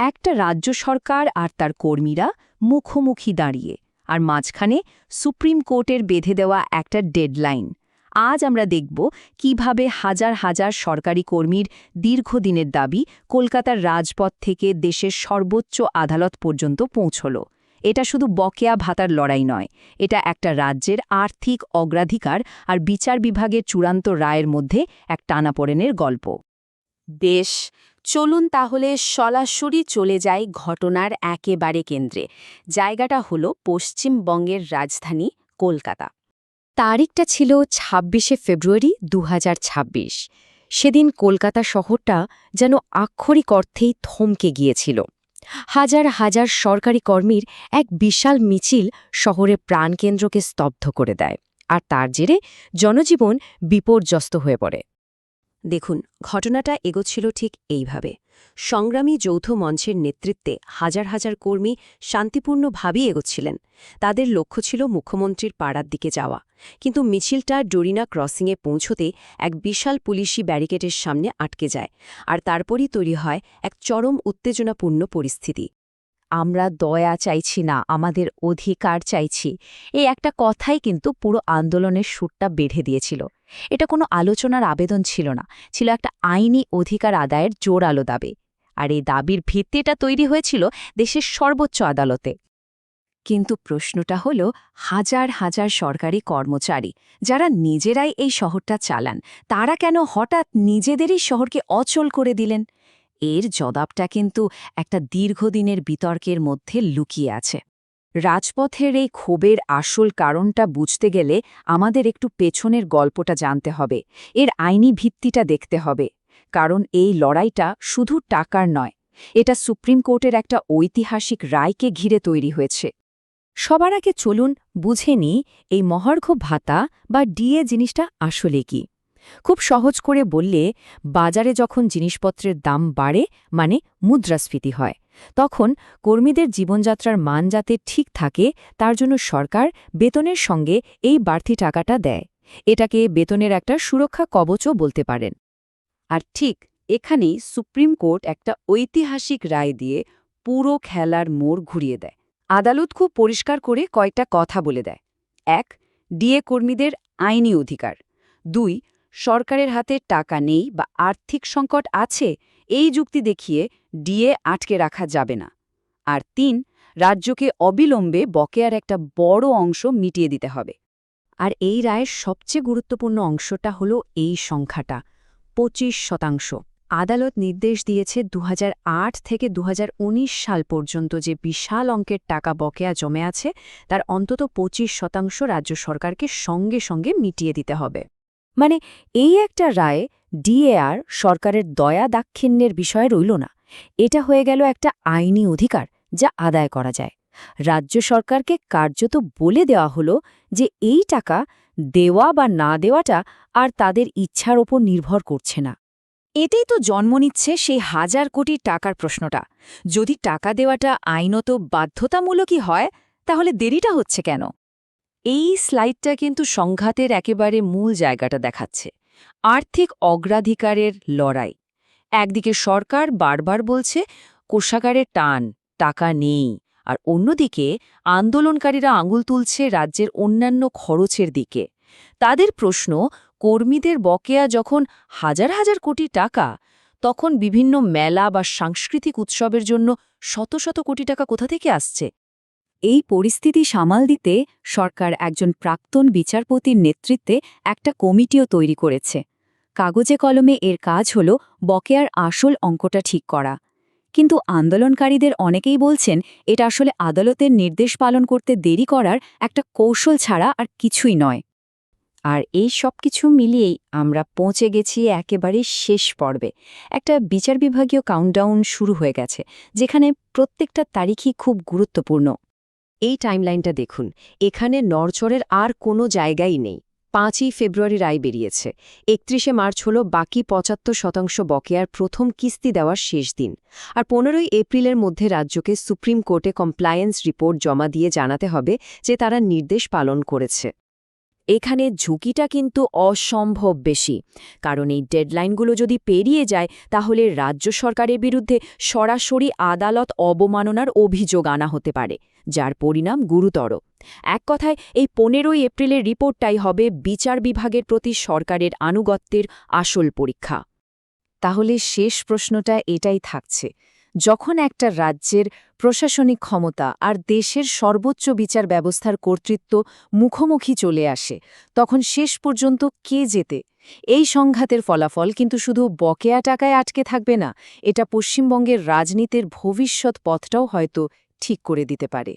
একটা রাজ্য সরকার আর তার কর্মীরা মুখোমুখি দাঁড়িয়ে, আর মাঝখানে সুপ্রিম কোর্টের বেঁধে দেওয়া একটা ডেডলাইন। আজ আমরা দেখব কিভাবে হাজার হাজার সরকারি কর্মীর দীর্ঘদিনের দাবি কলকাতার রাজপথ থেকে দেশের সর্বোচ্চ আদালত পর্যন্ত পৌঁছল। এটা শুধু বকেয়া ভাতার লড়াই নয়, এটা একটা রাজ্যের আর্থিক অগ্রাধিকার আর বিচার বিভাগের চূড়ান্ত রায়ের মধ্যে এক টানাপোড়েনের গল্প। বেশ, চলুন তাহলে সরাসরি চলে যাই ঘটনার একেবারে কেন্দ্রে। জায়গাটা হলো পশ্চিমবঙ্গের রাজধানী কলকাতা। তারিখটা ছিল ২৬শে ফেব্রুয়ারি ২০২৬। সেদিন কলকাতা শহরটা যেন আক্ষরিক অর্থেই থমকে গিয়েছিল। হাজার হাজার সরকারি কর্মীর এক বিশাল মিছিল শহরের প্রাণকেন্দ্রকে স্তব্ধ করে দেয়, আর তার জেরে জনজীবন বিপর্যস্ত হয়ে পড়ে। দেখুন, ঘটনাটা এগোচ্ছিল ঠিক এইভাবে। সংগ্রামী যৌথ মঞ্চের নেতৃত্বে হাজার হাজার কর্মী শান্তিপূর্ণভাবেই এগোচ্ছিলেন। তাদের লক্ষ্য ছিল মুখ্যমন্ত্রীর পাড়ার দিকে যাওয়া, কিন্তু মিছিলটা ডোরিনা ক্রসিংয়ে পৌঁছতে এক বিশাল পুলিশি ব্যারিকেডের সামনে আটকে যায়, আর তারপরই তৈরি হয় এক চরম উত্তেজনাপূর্ণ পরিস্থিতি। আমরা দয়া চাইছি না, আমাদের অধিকার চাইছি, এই একটা কথাই কিন্তু পুরো আন্দোলনের সুরটা বেঁধে দিয়েছিল। এটা কোনো আলোচনার আবেদন ছিল না, ছিল একটা আইনি অধিকার আদায়ের জোরালো দাবি। আর এই দাবির ভিত্তিটা তৈরি হয়েছিল দেশের সর্বোচ্চ আদালতে। কিন্তু প্রশ্নটা হলো, হাজার হাজার সরকারি কর্মচারী যারা নিজেরাই এই শহরটা চালান, তারা কেন হঠাৎ নিজেদেরই শহরকে অচল করে দিলেন? এর জবাবটা কিন্তু একটা দীর্ঘদিনের বিতর্কের মধ্যে লুকিয়ে আছে। রাজপথের এই ক্ষোভের আসল কারণটা বুঝতে গেলে আমাদের একটু পেছনের গল্পটা জানতে হবে, এর আইনি ভিত্তিটা দেখতে হবে। কারণ এই লড়াইটা শুধু টাকার নয়, এটা সুপ্রিম কোর্টের একটা ঐতিহাসিক রায়কে ঘিরে তৈরি হয়েছে। সবার আগে চলুন বুঝে নিই এই মহার্ঘ ভাতা বা ডিএ জিনিসটা আসলে কি। খুব সহজ করে বললে, বাজারে যখন জিনিসপত্রের দাম বাড়ে, মানে মুদ্রাস্ফীতি হয়, তখন কর্মীদের জীবনযাত্রার মান যাতে ঠিক থাকে তার জন্য সরকার বেতনের সঙ্গে এই বাড়তি টাকাটা দেয়। এটাকে বেতনের একটা সুরক্ষা কবচও বলতে পারেন। আর ঠিক এখানেই সুপ্রিম কোর্ট একটা ঐতিহাসিক রায় দিয়ে পুরো খেলার মোড় ঘুরিয়ে দেয়। আদালত খুব পরিষ্কার করে কয়েকটা কথা বলে দেয়। ১. ডিএ কর্মীদের আইনি অধিকার। ২. সরকারের হাতে টাকা নেই বা আর্থিক সংকট আছে, এই যুক্তি দেখিয়ে ডিএ আটকে রাখা যাবে না। আর ৩. রাজ্যকে অবিলম্বে বকেয়ার একটা বড় অংশ মিটিয়ে দিতে হবে। আর এই রায়ের সবচেয়ে গুরুত্বপূর্ণ অংশটা হলো এই সংখ্যাটা, ২৫%। আদালত নির্দেশ দিয়েছে ২০০৮ থেকে ২০১৯ সাল পর্যন্ত যে বিশাল অঙ্কের টাকা বকেয়া জমে আছে, তার অন্তত ২৫% রাজ্য সরকারকে সঙ্গে সঙ্গে মিটিয়ে দিতে হবে। মানে এই একটা রায়ে ডিএআর সরকারের দয়া দাক্ষিণ্যের বিষয়ে রইল না, এটা হয়ে গেল একটা আইনি অধিকার যা আদায় করা যায়। রাজ্য সরকারকে কার্যত বলে দেওয়া হলো যে এই টাকা দেওয়া বা না দেওয়াটা আর তাদের ইচ্ছার ওপর নির্ভর করছে না। এটাই তো জন্ম নিচ্ছে সেই হাজার কোটি টাকার প্রশ্নটা। যদি টাকা দেওয়াটা আইনত বাধ্যতামূলকই হয়, তাহলে দেরিটা হচ্ছে কেন? এই স্লাইডটা কিন্তু সংঘাতের একেবারে মূল জায়গাটা দেখাচ্ছে। আর্থিক অগ্রাধিকারের লড়াই। একদিকে সরকার বারবার বলছে কোষাগারের টান, টাকা নেই, আর অন্যদিকে আন্দোলনকারীরা আঙুল তুলছে রাজ্যের অন্যান্য খরচের দিকে। তাদের প্রশ্ন, কর্মীদের বকেয়া যখন হাজার হাজার কোটি টাকা, তখন বিভিন্ন মেলা বা সাংস্কৃতিক উৎসবের জন্য শত শত কোটি টাকা কোথা থেকে আসছে? এই পরিস্থিতি সামাল দিতে সরকার একজন প্রাক্তন বিচারপতির নেতৃত্বে একটা কমিটিও তৈরি করেছে। কাগজে কলমে এর কাজ হল বকেয়ার আসল অঙ্কটা ঠিক করা। কিন্তু আন্দোলনকারীদের অনেকেই বলছেন এটা আসলে আদালতের নির্দেশ পালন করতে দেরি করার একটা কৌশল ছাড়া আর কিছুই নয়। আর এই সব কিছু মিলিয়েই আমরা পৌঁছে গেছি একেবারে শেষ পর্বে। একটা বিচার বিভাগীয় কাউন্টডাউন শুরু হয়ে গেছে, যেখানে প্রত্যেকটা তারিখই খুব গুরুত্বপূর্ণ। এই টাইমলাইনটা দেখুন, এখানে নড়চড়ের আর কোনো জায়গাই নেই। ৫ই ফেব্রুয়ারি রায় বেরিয়েছে, ৩১শে মার্চ হল বাকি ৭৫% বকেয়ার প্রথম কিস্তি দেওয়ার শেষ দিন, আর ১৫ই এপ্রিলের মধ্যে রাজ্যকে সুপ্রিম কোর্টে কমপ্লায়েন্স রিপোর্ট জমা দিয়ে জানাতে হবে যে তারা নির্দেশ পালন করেছে। এখানে ঝুঁকিটা কিন্তু অসম্ভব বেশি, কারণ এই ডেডলাইনগুলো যদি পেরিয়ে যায় তাহলে রাজ্য সরকারের বিরুদ্ধে সরাসরি আদালত অবমাননার অভিযোগ আনা হতে পারে, যার পরিণাম গুরুতর। এক কথায় এই 15 এপ্রিলের রিপোর্টটাই হবে বিচার বিভাগের প্রতি সরকারের আনুগত্যের আসল পরীক্ষা। তাহলে শেষ প্রশ্নটা এটাই থাকছে, যখন একটা রাজ্যের প্রশাসনিক ক্ষমতা আর দেশের সর্বোচ্চ বিচার ব্যবস্থার কর্তৃত্ব মুখোমুখি চলে আসে, তখন শেষ পর্যন্ত কে জেতে? এই সংঘাতের ফলাফল কিন্তু শুধু বকেয়া টাকায় আটকে থাকবে না, এটা পশ্চিমবঙ্গের রাজনীতির ভবিষ্যৎ পথটাও হয়তো ঠিক করে দিতে পারে।